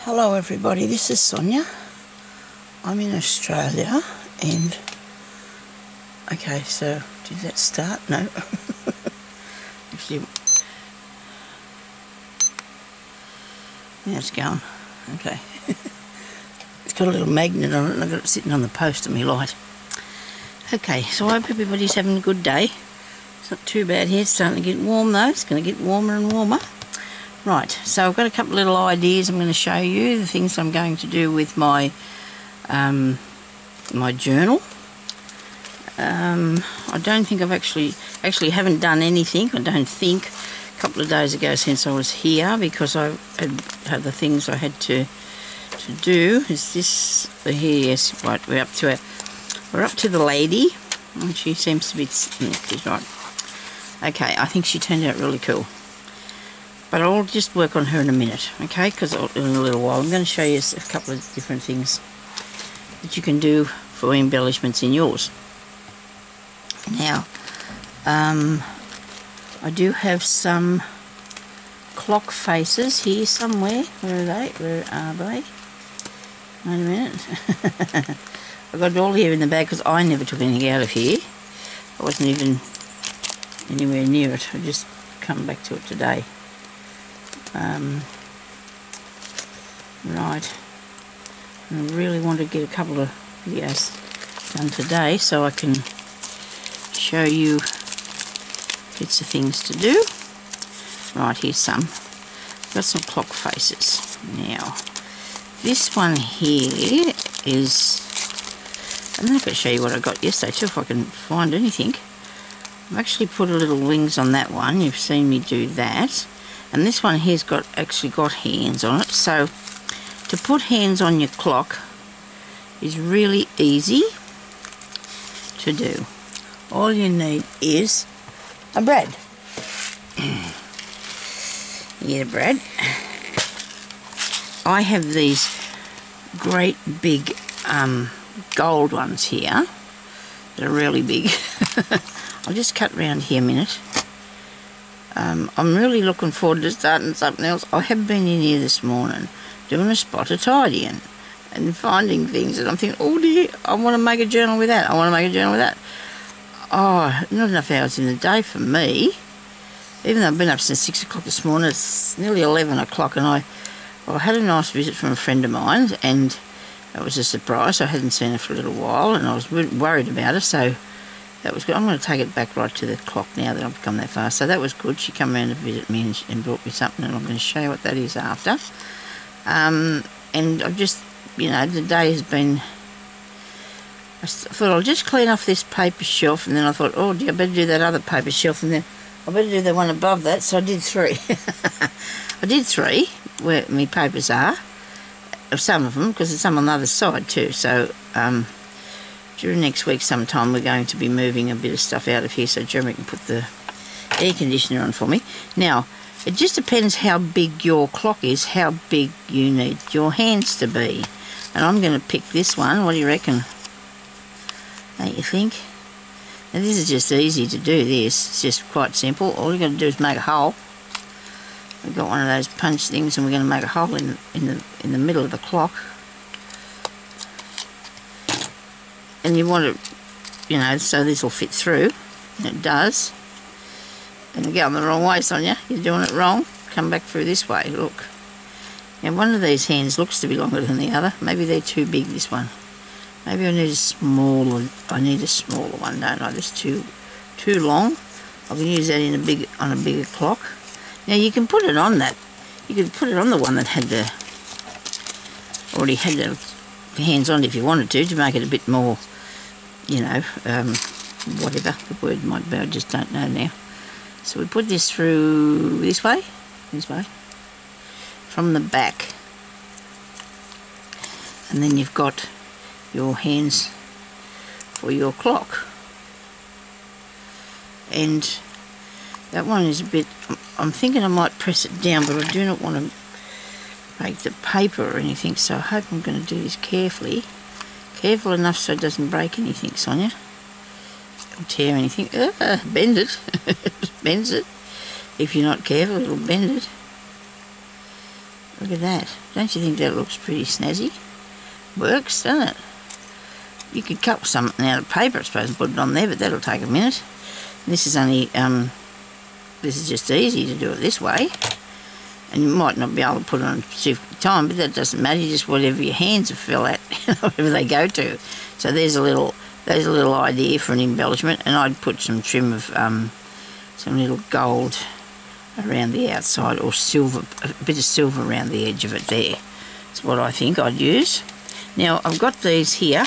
Hello everybody, this is Sonya. I'm in Australia and... Okay, so did that start? No. Actually, yeah, it's going. Okay. It's got a little magnet on it and I've got it sitting on the post of my light. Okay, so I hope everybody's having a good day. It's not too bad here, it's starting to get warm though. It's going to get warmer and warmer. Right, so I've got a couple of little ideas I'm going to show you, the things I'm going to do with my my journal. I don't think I've actually haven't done anything, I don't think, a couple of days ago since I was here, because I had the things I had to do. Is this here? Yes, right, we're up to the lady, and she seems to be, she's right. Okay, I think she turned out really cool. But I'll just work on her in a minute, okay? Because in a little while I'm going to show you a couple of different things that you can do for embellishments in yours. Now, I do have some clock faces here somewhere. Where are they? Where are they? Wait a minute. I've got it all here in the bag because I never took anything out of here. I wasn't even anywhere near it. I just come back to it today. Right, I really want to get a couple of videos done today so I can show you bits of things to do. Right, here's some. Got some clock faces. Now, this one here is, I'm not going to show you what I got yesterday too, if I can find anything. I've actually put a little wings on that one. You've seen me do that. And this one here's actually got hands on it. So to put hands on your clock is really easy to do. All you need is a brad. You get a brad. I have these great big gold ones here. They're really big. I'll just cut round here a minute. I'm really looking forward to starting something else. I have been in here this morning doing a spot of tidying and finding things that I'm thinking, oh dear, I want to make a journal with that. I want to make a journal with that. Oh, not enough hours in the day for me. Even though I've been up since 6 o'clock this morning, it's nearly 11 o'clock, and I had a nice visit from a friend of mine, and it was a surprise. I hadn't seen her for a little while, and I was worried about her, so that was good. I'm going to take it back right to the clock now that I've come that far. So that was good. She came around to visit me and brought me something, and I'm going to show you what that is after. And I've just, you know, the day has been... I thought I'll just clean off this paper shelf, and then I thought, oh dear, I better do that other paper shelf, and then I better do the one above that. So I did 3. I did 3 where my papers are, some of them, because there's some on the other side too. So during next week sometime we're going to be moving a bit of stuff out of here so Jeremy can put the air conditioner on for me. Now, it just depends how big your clock is, how big you need your hands to be. And I'm going to pick this one. What do you reckon? Don't you think? Now this is just easy to do this. It's just quite simple. All you've got to do is make a hole. We've got one of those punch things and we're going to make a hole in the middle of the clock. And you want it, you know, so this will fit through, and it does. And you're going the wrong way, Sonya. You're doing it wrong. Come back through this way, look. Now one of these hands looks to be longer than the other. Maybe they're too big, this one. Maybe I need a smaller one, don't I? This too long. I can use that on a bigger clock. Now you can put it on that. You could put it on the one that had already had the hands on if you wanted to make it a bit more, you know, whatever the word might be, I just don't know now. So we put this through this way, from the back, and then you've got your hands for your clock. And that one is a bit, I'm thinking I might press it down, but I do not want to break the paper or anything, so I hope I'm going to do this carefully. Careful enough so it doesn't break anything, Sonya. Or tear anything. Bend it. It bends it. If you're not careful, it'll bend it. Look at that. Don't you think that looks pretty snazzy? Works, doesn't it? You could cut something out of paper, I suppose, and put it on there, but that'll take a minute. This is only, this is just easy to do it this way. And you might not be able to put it on specific time, but that doesn't matter. You just whatever your hands feel at, whatever they go to. So there's a little idea for an embellishment, and I'd put some trim of some little gold around the outside, or silver, a bit of silver around the edge of it there. That's what I think I'd use. Now I've got these here.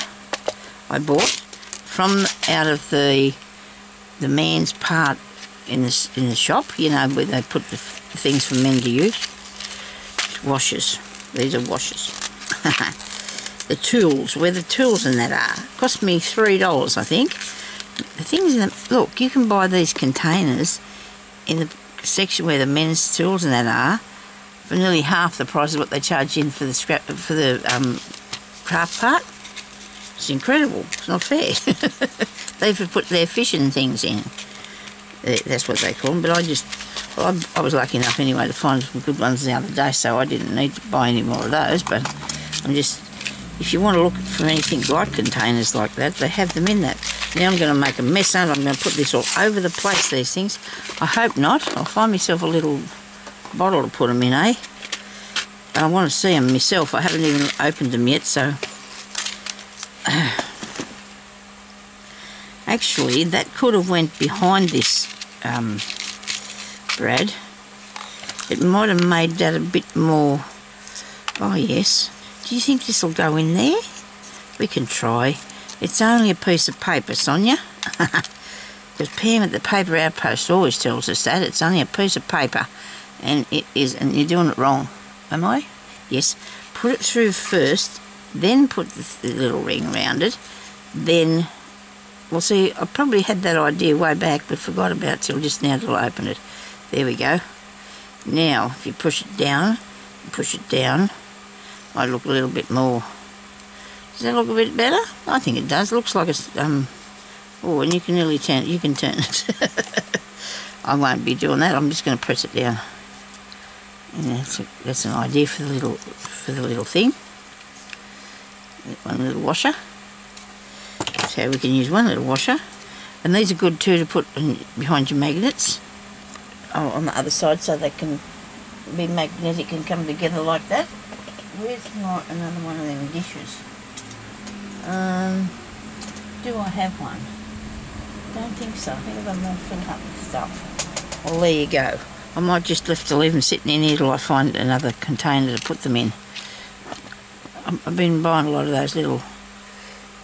I bought from out of the man's part in the shop. You know, where they put the things for men to use. Washers. These are washers. The tools, where the tools and that are, cost me $3, I think. The things in the, look, you can buy these containers in the section where the men's tools and that are for nearly half the price of what they charge in for the scrap, for the craft part. It's incredible. It's not fair. They've put their fishing things in. That's what they call them. But I was lucky enough anyway to find some good ones the other day, so I didn't need to buy any more of those. But I'm just, if you want to look for anything like containers like that, they have them in that. Now I'm going to make a mess of it. I'm going to put this all over the place, these things. I hope not. I'll find myself a little bottle to put them in, eh? But I want to see them myself. I haven't even opened them yet, so... Actually, that could have went behind this, Brad. It might have made that a bit more... Oh, yes. Do you think this will go in there? We can try. It's only a piece of paper, Sonya. Because Pam at the Paper Outpost always tells us that. It's only a piece of paper. And it is, and you're doing it wrong. Am I? Yes. Put it through first, then put the little ring around it. Then, well, see, I probably had that idea way back, but forgot about it till just now till I opened it. There we go. Now, if you push it down, might look a little bit more. Does that look a bit better? I think it does. Looks like it's, oh, and you can nearly turn it. You can turn it. I won't be doing that. I'm just going to press it down. And that's an idea for the little thing. One little washer. So we can use one little washer. And these are good too to put behind your magnets. Oh, on the other side, so they can be magnetic and come together like that. Where's another one of them dishes? Do I have one? Don't think so. I think I've got more filled up with stuff. Well, there you go. I might just have to leave them sitting in here till I find another container to put them in. I've been buying a lot of those little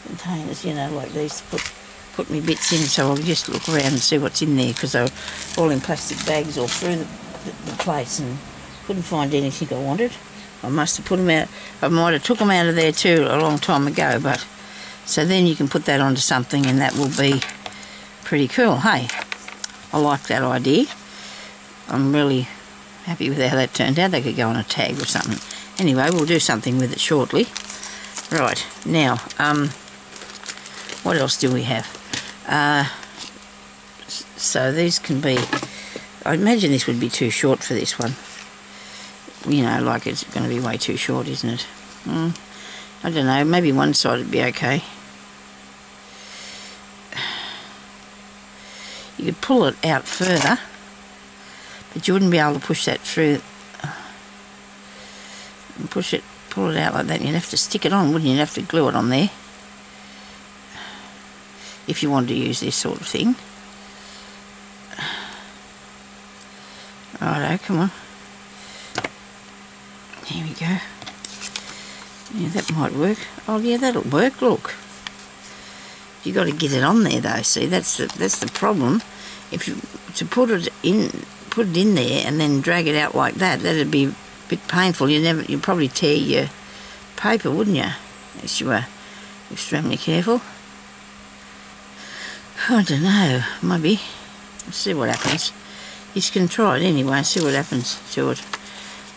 containers, you know, like these to put me bits in, so I'll just look around and see what's in there, because they're all in plastic bags all through the place, and couldn't find anything I wanted. I must have put them out. I might have took them out of there too a long time ago, but so then you can put that onto something and that will be pretty cool. Hey, I like that idea. I'm really happy with how that turned out. They could go on a tag or something. Anyway, we'll do something with it shortly. Right, now, what else do we have? So these can be, I imagine this would be too short for this one. You know, like it's going to be way too short, isn't it? I don't know, maybe one side would be okay. You could pull it out further, but you wouldn't be able to push that through. And pull it out like that, and you'd have to stick it on, wouldn't you? You'd have to glue it on there. If you wanted to use this sort of thing. Righto, come on. Here we go. Yeah, that might work. Oh yeah, that'll work, look. You got to get it on there though, see, that's the problem. If you to put it in there and then drag it out like that, that'd be a bit painful. You'd probably tear your paper, wouldn't you? If you were extremely careful. I don't know, maybe. Let's see what happens. You can try it anyway and see what happens to it.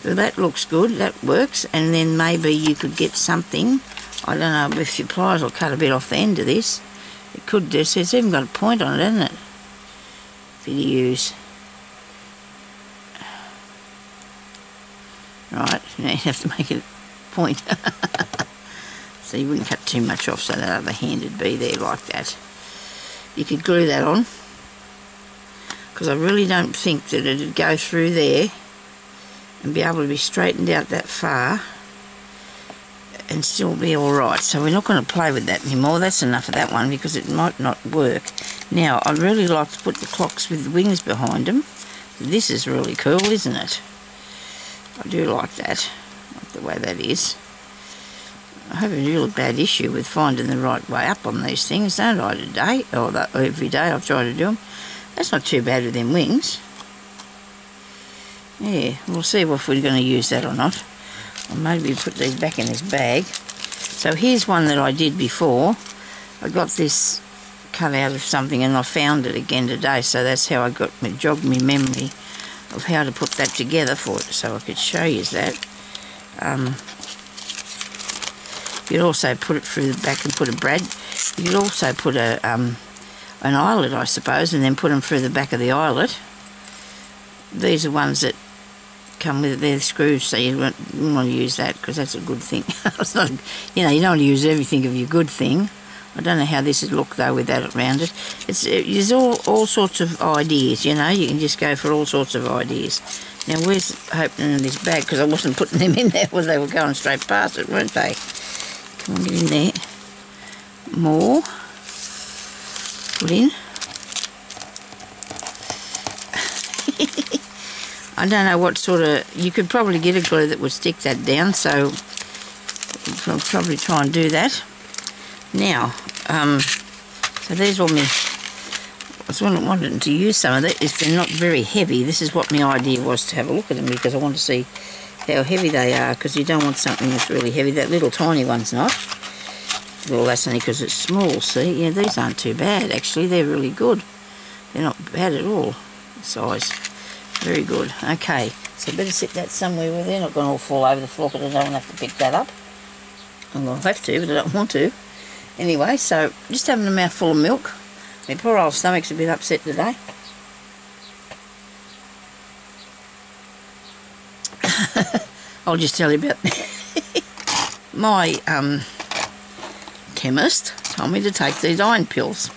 So that looks good, that works, and then maybe you could get something, I don't know, if your pliers will cut a bit off the end of this. It could do, so it's even got a point on it, hasn't it? For you to use. Right. You know, you have to make it point. So you wouldn't cut too much off so that other hand would be there like that. You could glue that on, because I really don't think that it'd go through there and be able to be straightened out that far and still be alright. So we're not going to play with that anymore. That's enough of that one, because it might not work. Now, I'd really like to put the clocks with the wings behind them. This is really cool, isn't it? I do like that, like the way that is. I have a real bad issue with finding the right way up on these things, don't I, today? Or every day I've tried to do them. That's not too bad with them wings. Yeah, we'll see if we're going to use that or not. Or maybe put these back in this bag. So here's one that I did before. I got this cut out of something and I found it again today. So that's how I jogged my memory of how to put that together for it, so I could show you that. You'd also put it through the back and put a brad. You'd also put an eyelet, I suppose, and then put them through the back of the eyelet. These are ones that come with their screws, so you wouldn't want to use that, because that's a good thing. It's not, you know, you don't want to use everything of your good thing. I don't know how this would look though without around it. There's all sorts of ideas, you know. You can just go for all sorts of ideas. Now where's opening this bag, because I wasn't putting them in there, well, they were going straight past it, weren't they? Come on, get in there. More. Put in. I don't know what sort of... You could probably get a glue that would stick that down, so I'll probably try and do that. Now, so there's all my... I was wanting to use some of that. If they're not very heavy, this is what my idea was, to have a look at them, because I want to see how heavy they are, because you don't want something that's really heavy. That little tiny one's not. Well, that's only because it's small, see? Yeah, these aren't too bad, actually. They're really good. They're not bad at all, the size. Very good. Okay, so I better sit that somewhere where they're not going to all fall over the floor, because I don't have to pick that up. I'm going to have to, but I don't want to. Anyway, so just having a mouthful of milk. My poor old stomach's a bit upset today. I'll just tell you about my chemist told me to take these iron pills.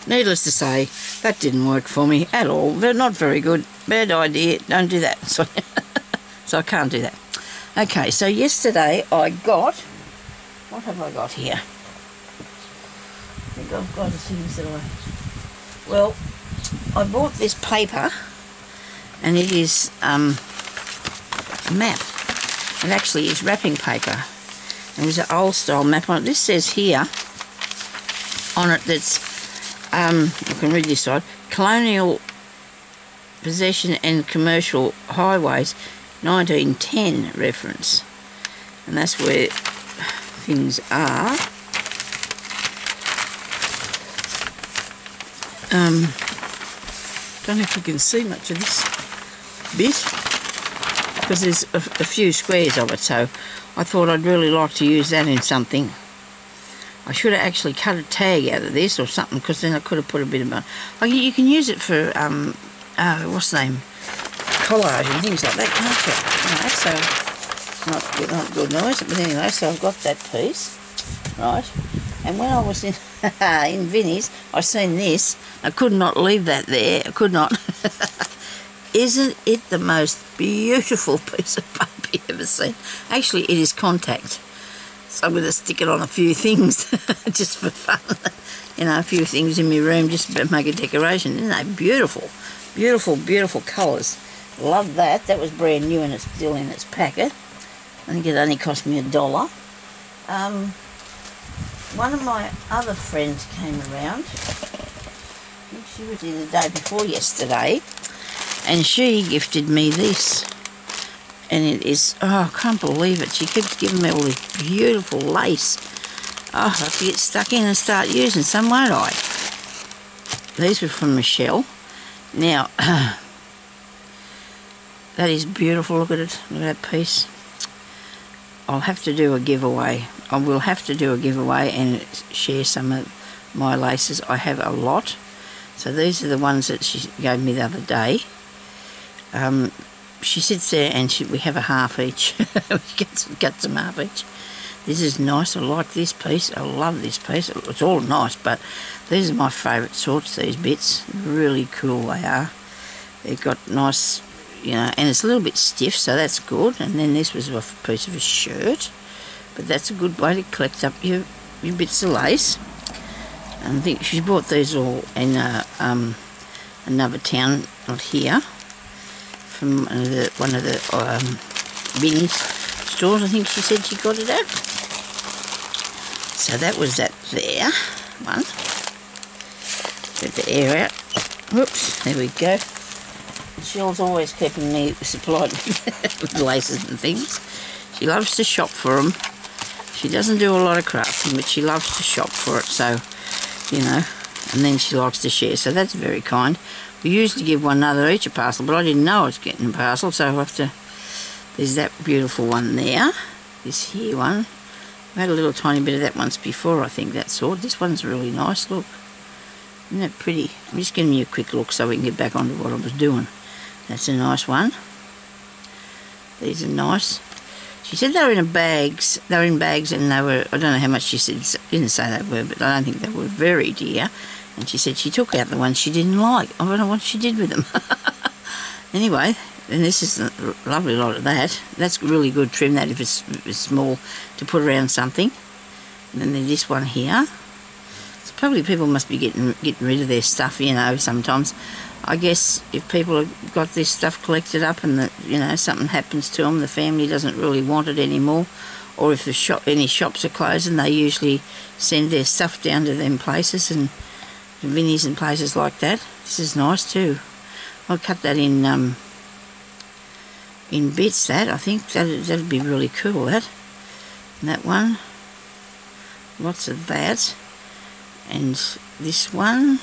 Needless to say, that didn't work for me at all. They're not very good. Bad idea. Don't do that. So I can't do that. Okay, so yesterday I got... What have I got here? I think I've got the things that I... Well, I bought this paper, and it is a map. It actually is wrapping paper. There was an old style map on it. This says here on it that's, I can read this side, Colonial Possession and Commercial Highways 1910 reference. And that's where things are. Don't know if you can see much of this bit, because there's a few squares of it, so I thought I'd really like to use that in something. I should have actually cut a tag out of this or something, because then I could have put a bit of... Like, you can use it for, what's the name? Collage and things like that, can't you? So, not good noise, but anyway, so I've got that piece, right? And when I was in in Vinnie's, I seen this. I could not leave that there. I could not. Isn't it the most beautiful piece of paper you've ever seen? Actually, it is contact. So I'm going to stick it on a few things just for fun. You know, a few things in my room just to make a decoration. Isn't that beautiful? Beautiful, beautiful colours. Love that. That was brand new and it's still in its packet. I think it only cost me $1. One of my other friends came around. I think she was here the day before yesterday. And she gifted me this. And it is, oh, I can't believe it. She keeps giving me all this beautiful lace. Oh, I have to get stuck in and start using some, won't I? These were from Michelle. Now, that is beautiful. Look at it. Look at that piece. I'll have to do a giveaway. I will have to do a giveaway and share some of my laces. I have a lot. So these are the ones that she gave me the other day. she sits there and we have a half each. We got some half each. This is nice. I like this piece. I love this piece. It's all nice, but these are my favourite sorts, these bits. Really cool they are. They've got nice, you know, and it's a little bit stiff, so that's good. And then this was off a piece of a shirt. But that's a good way to collect up your bits of lace. And I think she bought these all in another town, not here, from one of the bin stores. I think she said she got it at. So that was that there one. Get the air out. Whoops, there we go. Shell's always keeping me supplied with laces and things. She loves to shop for them. She doesn't do a lot of crafting, but she loves to shop for it, so, you know, and then she likes to share, so that's very kind. We usually give one another each a parcel, but I didn't know I was getting a parcel, so I have to, there's that beautiful one there, this here one. I had a little tiny bit of that once before, I think, that sort. This one's really nice, look. Isn't that pretty? I'm just giving you a quick look so we can get back onto what I was doing. That's a nice one. These are nice. She said they were in bags. They were in bags, and they were, I don't know how much she said, didn't say they were, but I don't think they were very dear. And she said she took out the ones she didn't like. I don't know what she did with them. Anyway, and this is a lovely lot of that. That's really good. Trim that if it's small to put around something. And then there's this one here. So probably people must be getting rid of their stuff, you know, sometimes. I guess if people have got this stuff collected up and that, you know, something happens to them, the family doesn't really want it anymore, or if the any shops are closing, they usually send their stuff down to them places and Vinnies and places like that. This is nice too. I'll cut that in bits. That I think that'd be really cool. That and that one, lots of that, and this one.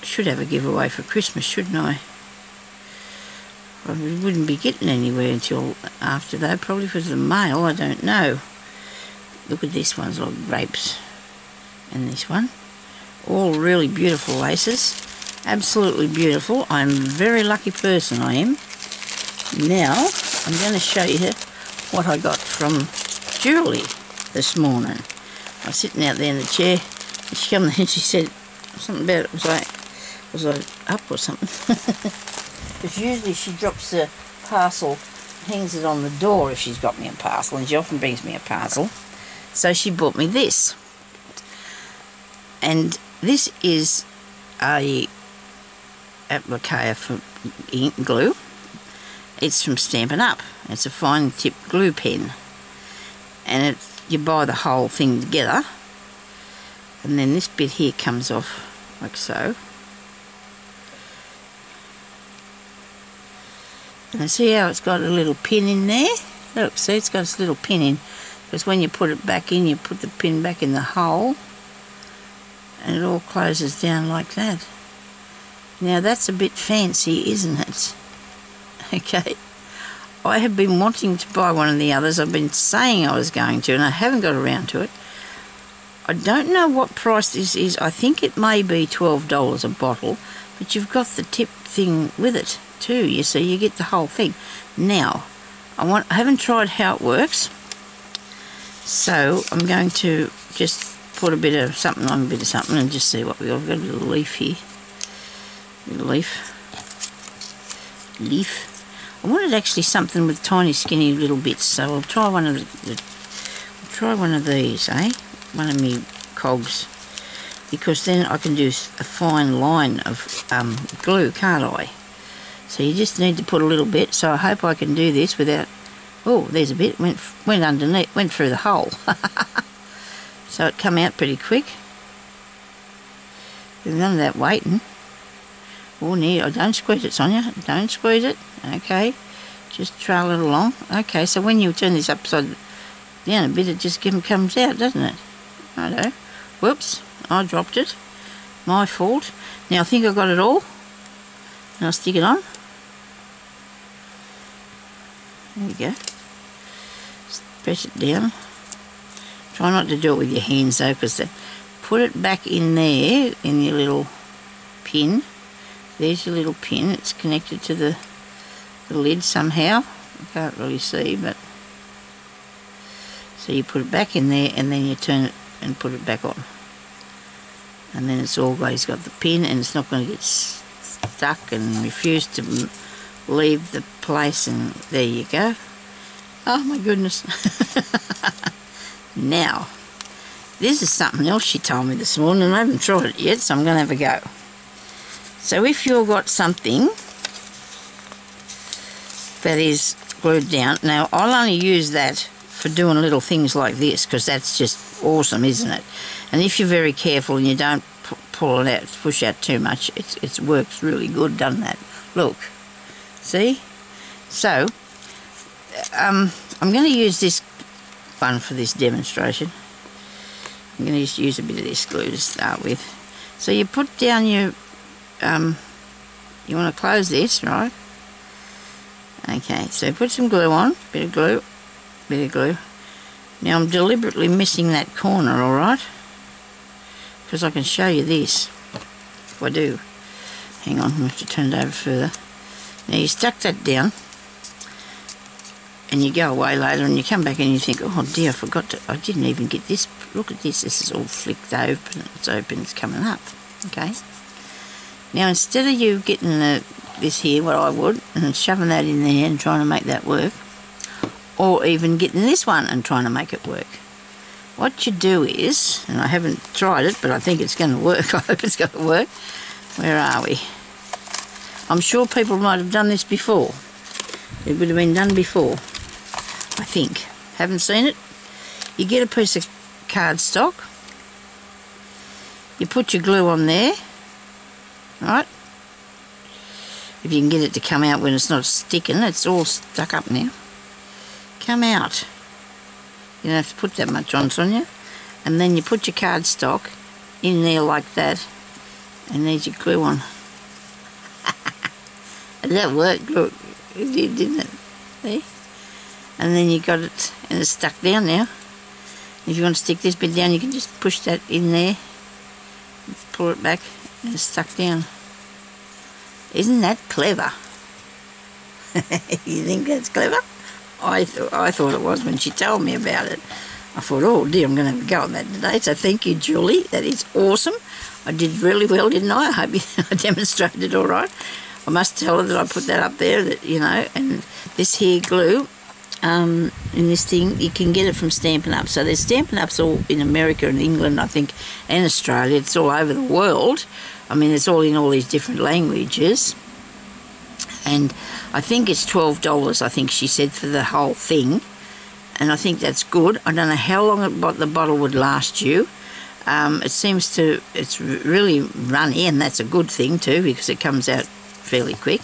Should have a giveaway for Christmas, shouldn't I? I wouldn't be getting anywhere until after though, probably for the mail, I don't know. Look at this one's like grapes. And this one. All really beautiful laces. Absolutely beautiful. I'm a very lucky person, I am. Now, I'm going to show you what I got from Julie this morning. I was sitting out there in the chair, and she came and she said, something about it, was I up or something? Because usually she drops the parcel, hangs it on the door if she's got me a parcel, and she often brings me a parcel. So she bought me this. And this is a applicator for ink glue. It's from Stampin Up. It's a fine tip glue pen. And you buy the whole thing together. And then this bit here comes off like so. And see how it's got a little pin in there? Look, see, it's got this little pin in. Because when you put it back in, you put the pin back in the hole. And it all closes down like that. Now that's a bit fancy, isn't it? Okay. I have been wanting to buy one of the others. I've been saying I was going to, and I haven't got around to it. I don't know what price this is. I think it may be $12 a bottle, but you've got the tip thing with it too, you see. You get the whole thing. Now, I haven't tried how it works, so I'm going to just put a bit of something on a bit of something and just see what we got. We've got a little leaf here. Little leaf. I wanted actually something with tiny skinny little bits, so I'll try one of these, eh? One of me cogs, because then I can do a fine line of glue, can't I? So you just need to put a little bit. So I hope I can do this without. Oh, there's a bit went underneath, went through the hole. So it come out pretty quick. There's none of that waiting. Oh, near. Don't squeeze it, Sonya. Don't squeeze it. Okay, just trail it along. Okay, so when you turn this upside down a bit, it just comes out, doesn't it? Righto. Whoops, I dropped it. My fault. Now I think I've got it all. And I'll stick it on. There you go. Just press it down. Try not to do it with your hands though, because put it back in there in your little pin, there's your little pin. It's connected to the lid somehow. I can't really see, but so you put it back in there and then you turn it and put it back on. And then it's always got the pin and it's not going to get stuck and refuse to leave the place, and there you go. Oh my goodness. Now, this is something else she told me this morning and I haven't tried it yet, so I'm going to have a go. So if you've got something that is glued down, now I'll only use that for doing little things like this because that's just awesome, isn't it? And if you're very careful and you don't pull it out, push out too much, it works really good, doesn't it? Look, see? So, I'm going to use this one for this demonstration. I'm going to just use a bit of this glue to start with. So you put down your, you want to close this, right? Okay, so put some glue on, bit of glue. Now I'm deliberately missing that corner, alright? Because I can show you this, if I do. Hang on, I have to turn it over further. Now you stuck that down, and you go away later and you come back and you think, oh dear, I didn't even get this. Look at this is all flicked open. It's open, it's coming up. Okay. Now instead of you getting this here, what I would, and shoving that in there and trying to make that work, or even getting this one and trying to make it work, what you do is, and I haven't tried it, but I think it's going to work. I hope it's going to work. Where are we? I'm sure people might have done this before. It would have been done before, I think. Haven't seen it? You get a piece of cardstock, you put your glue on there, right? If you can get it to come out when it's not sticking, it's all stuck up now. Come out. You don't have to put that much on, Sonya. And then you put your cardstock in there like that, and there's your glue on. And that worked, look. It did, didn't it? See? And then you got it, and it's stuck down now. If you want to stick this bit down, you can just push that in there, pull it back, and it's stuck down. Isn't that clever? You think that's clever? I thought it was when she told me about it. I thought, oh dear, I'm going to have a go at that today. So thank you, Julie. That is awesome. I did really well, didn't I? I hope I demonstrated all right. I must tell her that I put that up there, that, you know, and this here glue, in this thing, you can get it from Stampin Up. So there's Stampin Ups all in America and England, I think, and Australia. It's all over the world. I mean, it's all in all these different languages. And I think it's $12, I think she said, for the whole thing. And I think that's good. I don't know how long the bottle would last you. It seems to, it's really runny, and that's a good thing too, because it comes out fairly quick.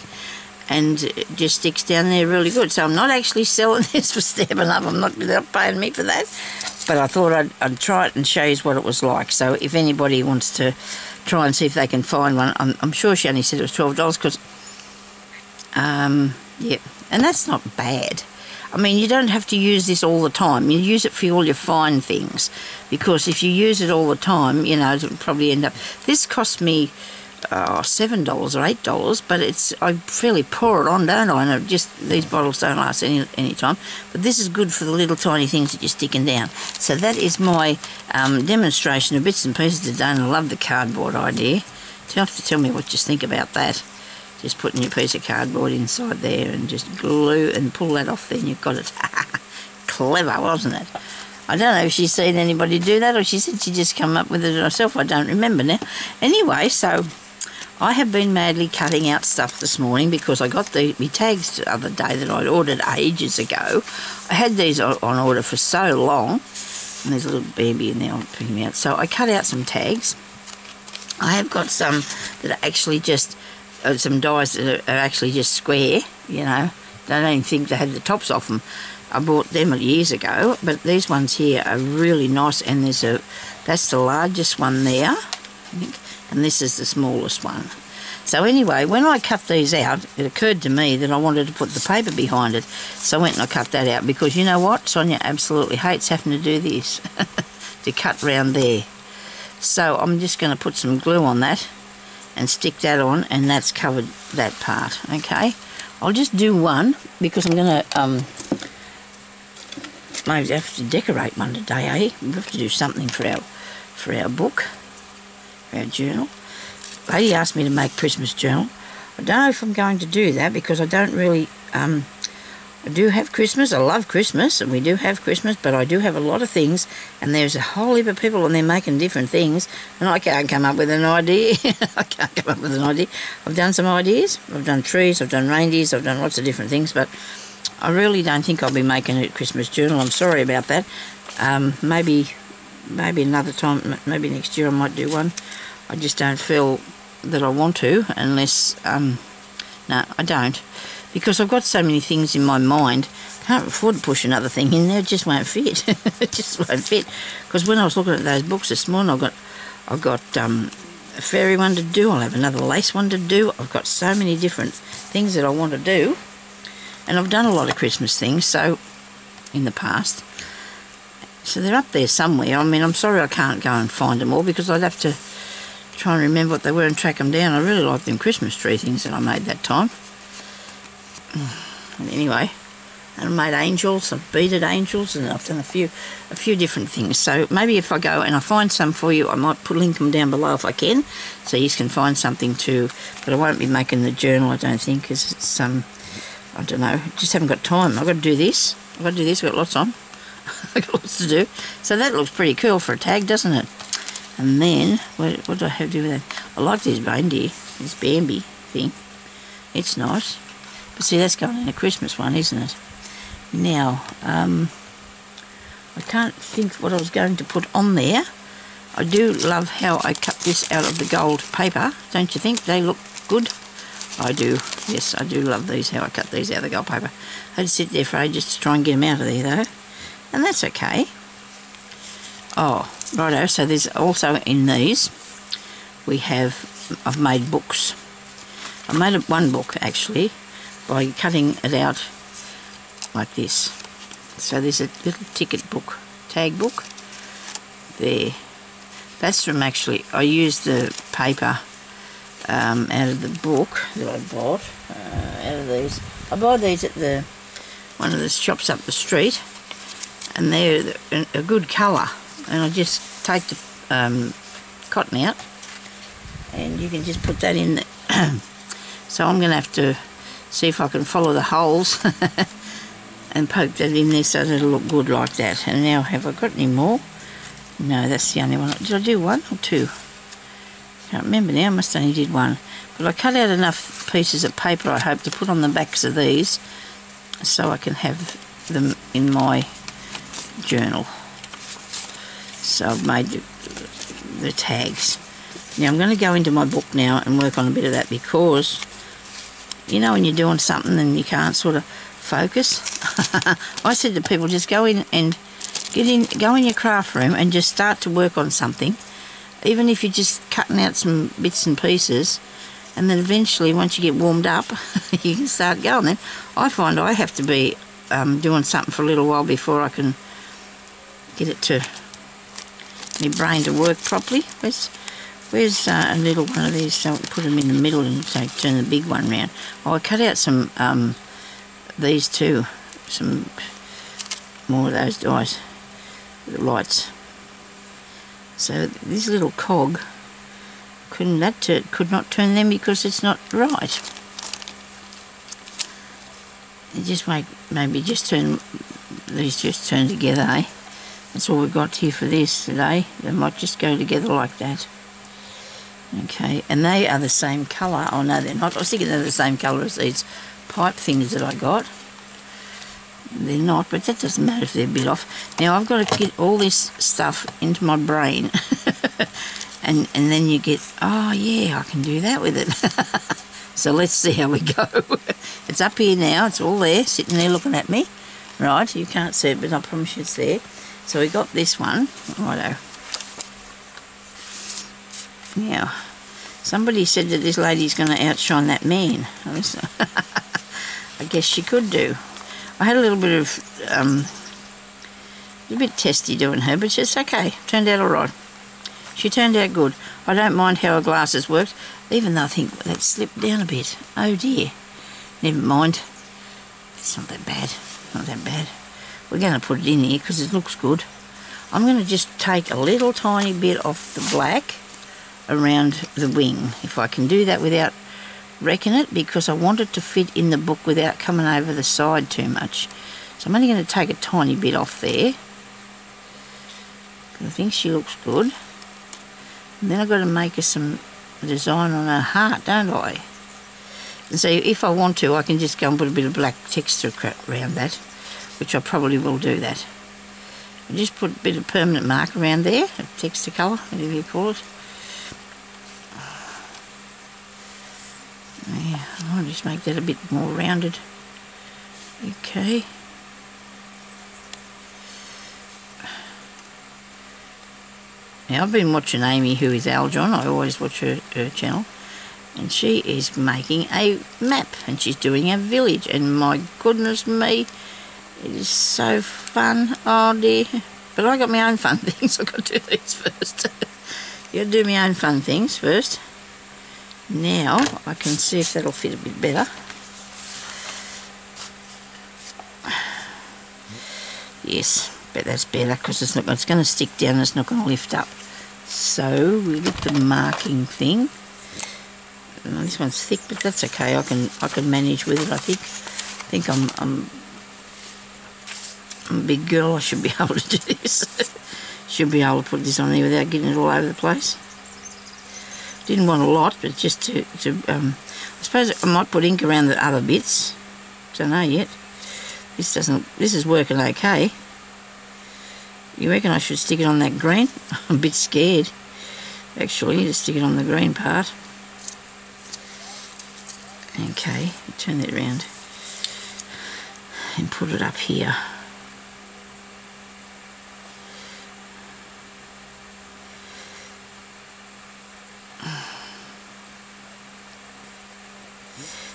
And it just sticks down there really good. So I'm not actually selling this for Stampin' Up. I'm not, they're not paying me for that. But I thought I'd try it and show you what it was like. So if anybody wants to try and see if they can find one, I'm sure she only said it was $12 because, yeah, and that's not bad. I mean, you don't have to use this all the time. You use it for all your fine things, because if you use it all the time, you know, it'll probably end up... This cost me $7 or $8, but I fairly pour it on, don't I? And these bottles don't last any time. But this is good for the little tiny things that you're sticking down. So that is my demonstration of bits and pieces today, and I love the cardboard idea. So you have to tell me what you think about that. Just putting your piece of cardboard inside there and just glue and pull that off there and you've got it. Clever, wasn't it? I don't know if she's seen anybody do that or she said she just come up with it herself. I don't remember now. Anyway, so I have been madly cutting out stuff this morning because I got my tags the other day that I'd ordered ages ago. I had these on order for so long, and there's a little baby in there, I'll pick him out. So I cut out some tags. I have got some that are actually just... some dies that are actually just square, you know. I don't even think they had the tops off them. I bought them years ago, but these ones here are really nice, and that's the largest one there, I think, and this is the smallest one. So anyway, when I cut these out, it occurred to me that I wanted to put the paper behind it, so I went and I cut that out, because you know what? Sonya absolutely hates having to do this, to cut round there. So I'm just going to put some glue on that, and stick that on, and that's covered that part. Okay, I'll just do one because I'm going to maybe have to decorate one today, eh? We have to do something for our book, for our journal. Lady asked me to make Christmas journal. I don't know if I'm going to do that because I don't really, I do have Christmas, I love Christmas, and we do have Christmas, but I do have a lot of things, and there's a whole heap of people and they're making different things, and I can't come up with an idea. I can't come up with an idea. I've done some ideas. I've done trees, I've done reindeers, I've done lots of different things, but I really don't think I'll be making a Christmas journal. I'm sorry about that. Maybe another time, maybe next year I might do one. I just don't feel that I want to, unless, no, I don't, because I've got so many things in my mind. Can't afford to push another thing in there. It just won't fit. It just won't fit. Because when I was looking at those books this morning, I've got a fairy one to do. I'll have another lace one to do. I've got so many different things that I want to do, and I've done a lot of Christmas things so in the past. So they're up there somewhere. I mean, I'm sorry I can't go and find them all because I'd have to try and remember what they were and track them down. I really like them Christmas tree things that I made that time. And anyway, and I made angels, I've beaded angels, and I've done a few different things. So maybe if I go and I find some for you, I might link them down below if I can, so you can find something too. But I won't be making the journal, I don't think, because it's I don't know, just haven't got time. I've got to do this. I've got lots on. I've got lots to do. So that looks pretty cool for a tag, doesn't it? And then, what do I have to do with that? I like this reindeer, this Bambi thing. It's nice. But see, that's going in a Christmas one, isn't it? Now, I can't think what I was going to put on there. I do love how I cut this out of the gold paper. Don't you think they look good? I do. Yes, I do love these, how I cut these out of the gold paper. I had to sit there for ages to try and get them out of there, though. And that's okay. Oh, righto, so there's also in these, I've made books. I made one book, actually, by cutting it out like this. So there's a little ticket book, tag book, there. That's from actually, I used the paper out of the book that I bought, out of these. I buy these at one of the shops up the street, and they're a good colour. And I just take the cotton out, and you can just put that in there. So I'm going to have to see if I can follow the holes and poke that in there so that it'll look good like that. And now, have I got any more? No, that's the only one. Did I do one or two? Can't remember now. I must only did one. But I cut out enough pieces of paper, I hope, to put on the backs of these so I can have them in my journal. So I've made the tags. Now I'm going to go into my book now and work on a bit of that, because you know when you're doing something and you can't sort of focus. I said to people, just go in and go in your craft room and just start to work on something, even if you're just cutting out some bits and pieces, and then eventually once you get warmed up you can start going. Then I find I have to be doing something for a little while before I can get it to my brain to work properly. Where's a little one of these, so I can put them in the middle and so turn the big one round. Oh, I cut out some these too, some more of those dies, the lights. So this little cog, could not turn them because it's not right. You just maybe just turn these, just turn together, eh? That's all we've got here for this today. They might just go together like that. Okay, and they are the same colour. Oh no, they're not. I was thinking they're the same colour as these pipe things that I got. They're not, but that doesn't matter if they're a bit off. Now I've got to get all this stuff into my brain. and then you get, oh yeah, I can do that with it. So let's see how we go. It's up here now, it's all there, sitting there looking at me. Right, you can't see it, but I promise you it's there. So we got this one. Righto. Now, somebody said that this lady's going to outshine that man. I guess she could do. I had a little bit of, a bit testy doing her, but it's okay. Turned out all right. She turned out good. I don't mind how her glasses worked. Even though I think that slipped down a bit. Oh dear. Never mind. It's not that bad. Not that bad. We're going to put it in here because it looks good. I'm going to just take a little tiny bit off the black around the wing. If I can do that without wrecking it, because I want it to fit in the book without coming over the side too much. So I'm only going to take a tiny bit off there. I think she looks good. And then I've got to make her some design on her heart, don't I? And so if I want to, I can just go and put a bit of black texture around that, which I probably will do that. And just put a bit of permanent mark around there, a texture colour, whatever you call it. Yeah, I'll just make that a bit more rounded. Okay. Now, I've been watching Amy, who is Aljon. I always watch her channel. And she is making a map. And she's doing a village. And my goodness me, it is so fun. Oh dear. But I got my own fun things. I've got to do these first. You got to do my own fun things first. Now, I can see if that'll fit a bit better. Yes. Bet that's better because it's going to stick down and it's not going to lift up. So we get the marking thing. This one's thick, but that's okay. I can manage with it. I think I'm a big girl. I should be able to do this. Should be able to put this on there without getting it all over the place. Didn't want a lot, but just to I suppose I might put ink around the other bits. Don't know yet. This is working okay. You reckon I should stick it on that green? I'm a bit scared, actually, to stick it on the green part. Okay, turn that around and put it up here.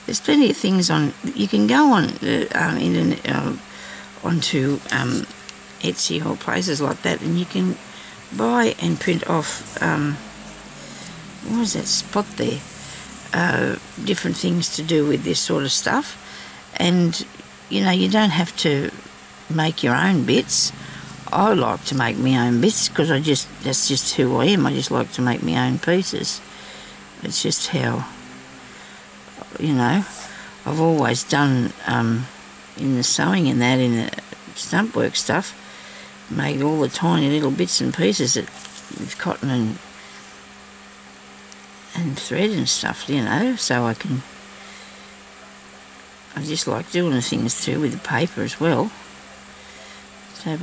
There's plenty of things on. You can go on onto Etsy or places like that, and you can buy and print off. What is that spot there? Different things to do with this sort of stuff, and you know, you don't have to make your own bits. I like to make my own bits because that's just who I am. I just like to make my own pieces. It's just how, you know, I've always done in the sewing and that, in the stump work stuff, made all the tiny little bits and pieces with cotton and thread and stuff, you know, so I just like doing the things too with the paper as well. So I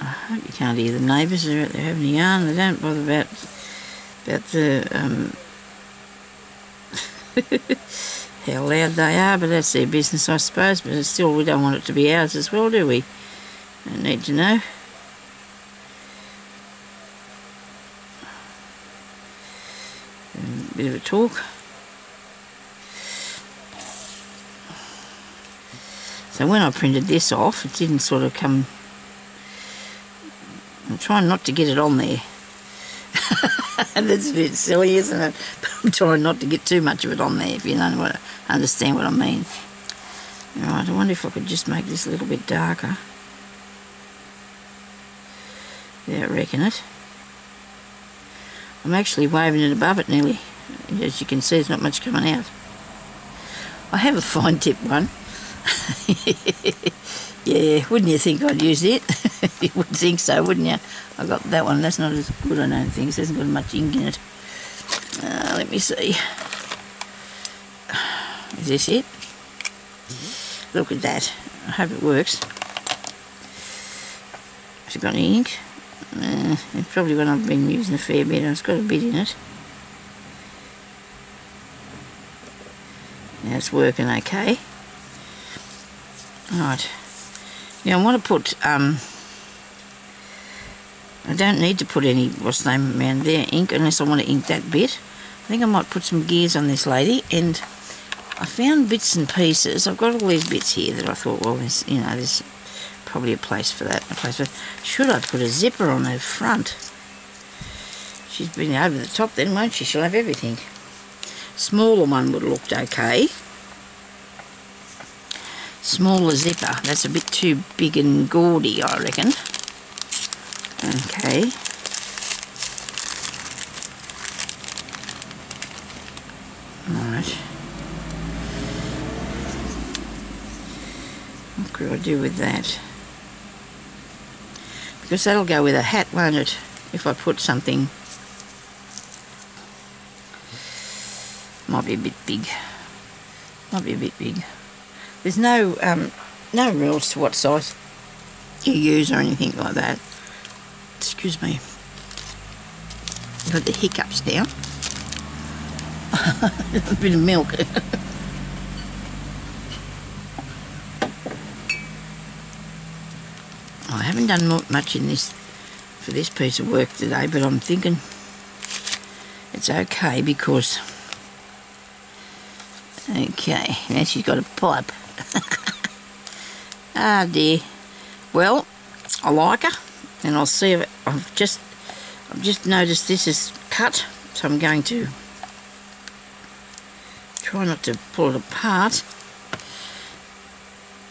hope you can't hear the neighbours. They're out there having a yarn. They don't bother about the how loud they are, but that's their business, I suppose. But still, we don't want it to be ours as well, do we? Don't need to know. A bit of a talk. So when I printed this off, it didn't sort of come. I'm trying not to get it on there. That's a bit silly, isn't it? But I'm trying not to get too much of it on there, if you understand what I mean. Right, I wonder if I could just make this a little bit darker without wrecking it. I'm actually waving it above it nearly. As you can see, there's not much coming out. I have a fine tip one. Yeah, wouldn't you think I'd use it? You would think so, wouldn't you? I got that one. That's not as good, I don't think. It hasn't got much ink in it. Let me see. Is this it? Look at that. I hope it works. Has it got any ink? It's probably one I've been using a fair bit. It's got a bit in it. Now it's working okay. Right. Now I want to put, I don't need to put any, what's the name around there, ink, unless I want to ink that bit. I think I might put some gears on this lady, and I found bits and pieces. I've got all these bits here that I thought, well, there's, you know, there's probably a place for that. Should I put a zipper on her front? She's been over the top then, won't she? She'll have everything. Smaller one would have looked okay. Smaller zipper. That's a bit too big and gaudy, I reckon. Okay. Alright. What could I do with that? Because that'll go with a hat, won't it? If I put something... Might be a bit big. Might be a bit big. There's no rules to what size you use or anything like that. Excuse me. Got the hiccups now. A bit of milk. I haven't done much in this for this piece of work today, but I'm thinking it's okay because... Okay, now she's got a pipe. Ah dear. Well, I like her, and I'll see if I've just noticed this is cut, so I'm going to try not to pull it apart.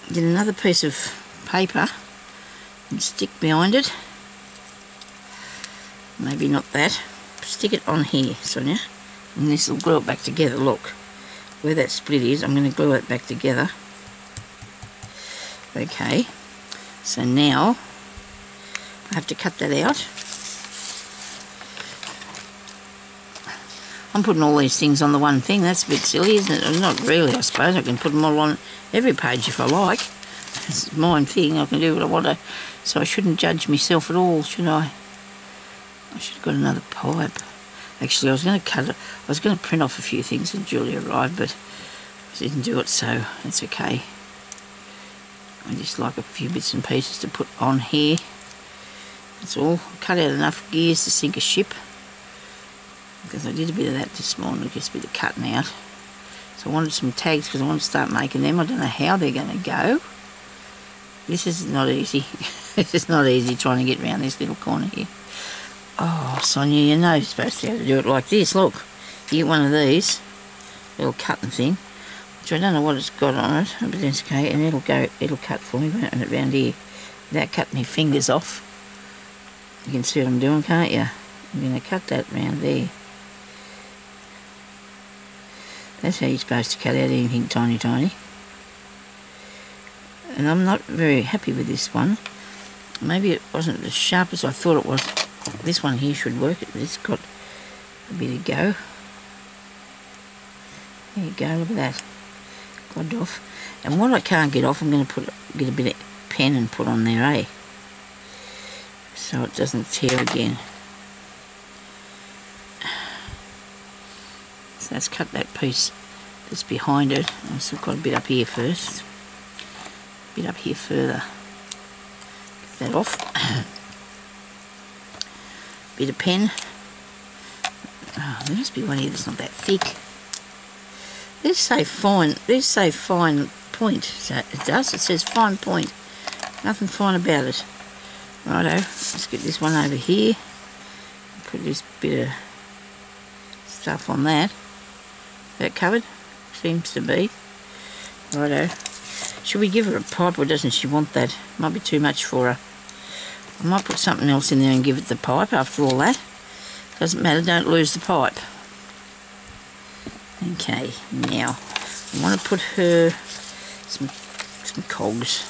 Get another piece of paper and stick behind it. Maybe not that. Stick it on here, Sonya, and this will glue it back together. Look. Where that split is, I'm going to glue it back together. Okay, so now I have to cut that out. I'm putting all these things on the one thing. That's a bit silly, isn't it? Not really, I suppose. I can put them all on every page if I like. It's my thing. I can do what I want to. So I shouldn't judge myself at all, should I? I should have got another pipe. Actually, I was going to cut it. I was going to print off a few things when Julie arrived, but I didn't do it, so that's okay. I just like a few bits and pieces to put on here. That's all. I cut out enough gears to sink a ship, because I did a bit of that this morning, just a bit of cutting out. So I wanted some tags because I want to start making them. I don't know how they're going to go. This is not easy. This is not easy trying to get around this little corner here. Oh, Sonya, you know you're supposed to be able to do it like this. Look, you get one of these, little cutting thing, which I don't know what it's got on it, but it's okay, and it'll cut for me, won't it, around here, without cutting my fingers off. You can see what I'm doing, can't you? I'm going to cut that round there. That's how you're supposed to cut out anything tiny, tiny. And I'm not very happy with this one. Maybe it wasn't as sharp as I thought it was. This one here should work. It's got a bit of go. There you go, look at that. Got it off. And what I can't get off, I'm going to get a bit of pen and put on there, eh? So it doesn't tear again. So let's cut that piece that's behind it. I've still got a bit up here first. A bit up here further. Get that off. Bit of pen. Oh, there must be one here that's not that thick. These say fine. These say fine point. So it does. It says fine point. Nothing fine about it. Righto. Let's get this one over here. Put this bit of stuff on that. Is that covered? Seems to be. Righto. Should we give her a pipe, or doesn't she want that? Might be too much for her. I might put something else in there and give it the pipe after all that. Doesn't matter, don't lose the pipe. Okay, now I want to put her some cogs.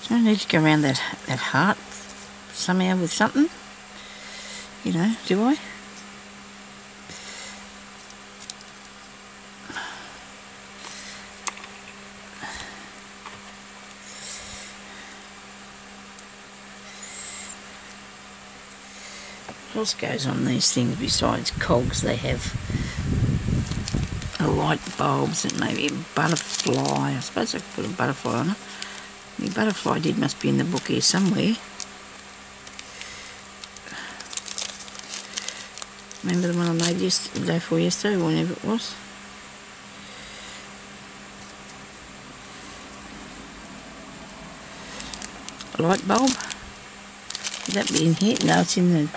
Do I need to go around that heart somehow with something? You know, do I? What else goes on these things besides cogs? They have light bulbs and maybe a butterfly. I suppose I could put a butterfly on it. The butterfly must be in the book here somewhere. Remember the one I made the day before yesterday, or whenever it was? A light bulb? Would that be in here? No, it's in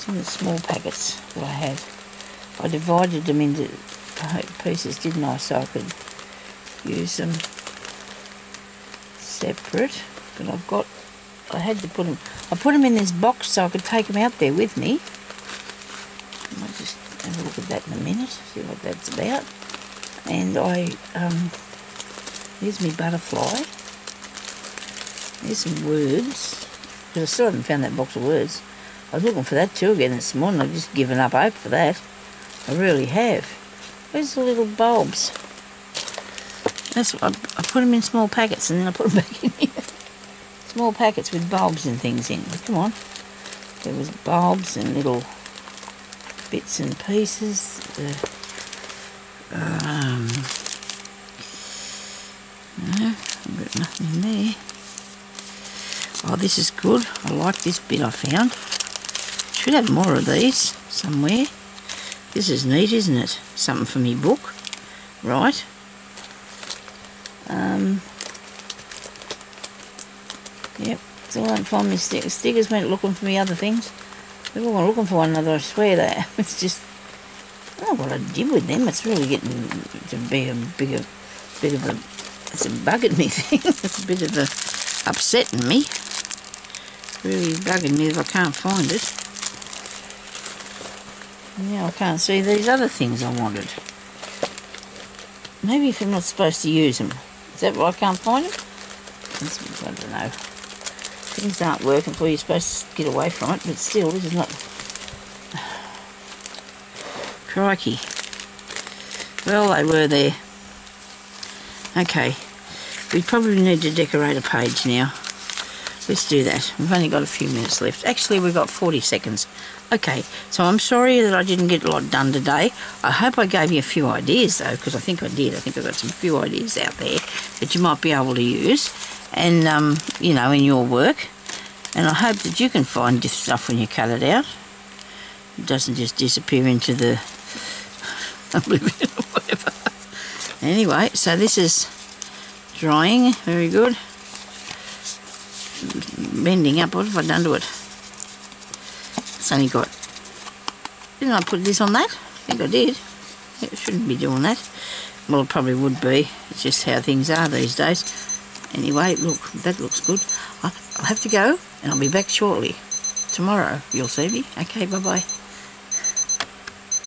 Some of the small packets that I had. I divided them into pieces, didn't I, so I could use them separate. But I had to put them, I put them in this box so I could take them out there with me. I'll just have a look at that in a minute, see what that's about. And here's my butterfly. Here's some words, because I still haven't found that box of words. I was looking for that too again this morning. I've just given up hope for that. I really have. Where's the little bulbs? That's what I put them in small packets and then I put them back in here. Small packets with bulbs and things in. But come on. There was bulbs and little bits and pieces. No, I've got nothing in there. Oh, this is good. I like this bit I found. Should have more of these somewhere. This is neat, isn't it? Something for me book. Right. Yep, still don't find me stickers. Stickers went looking for me other things. They're all looking for one another, I swear that. It's just, I don't know what I did with them. It's really getting to be a bit of a, it's a bugging me thing. It's a bit of a upsetting me. Really bugging me if I can't find it. Now I can't see these other things I wanted. Maybe if I'm not supposed to use them. Is that why I can't find them? I don't know. Things aren't working for you. You're supposed to get away from it, but still, this is not... Crikey. Well, they were there. Okay. We probably need to decorate a page now. Let's do that. We've only got a few minutes left. Actually, we've got 40 seconds. Okay, so I'm sorry that I didn't get a lot done today. I hope I gave you a few ideas, though, because I think I did. I think I got some few ideas out there that you might be able to use, and, you know, in your work. And I hope that you can find this stuff when you cut it out. It doesn't just disappear into the oblivion or whatever. Anyway, so this is drying. Very good. Bending up. What have I done to it? It's only got... Didn't I put this on that? I think I did. It shouldn't be doing that. Well, it probably would be. It's just how things are these days. Anyway, look, that looks good. I'll have to go, and I'll be back shortly. Tomorrow, you'll see me. Okay, bye-bye.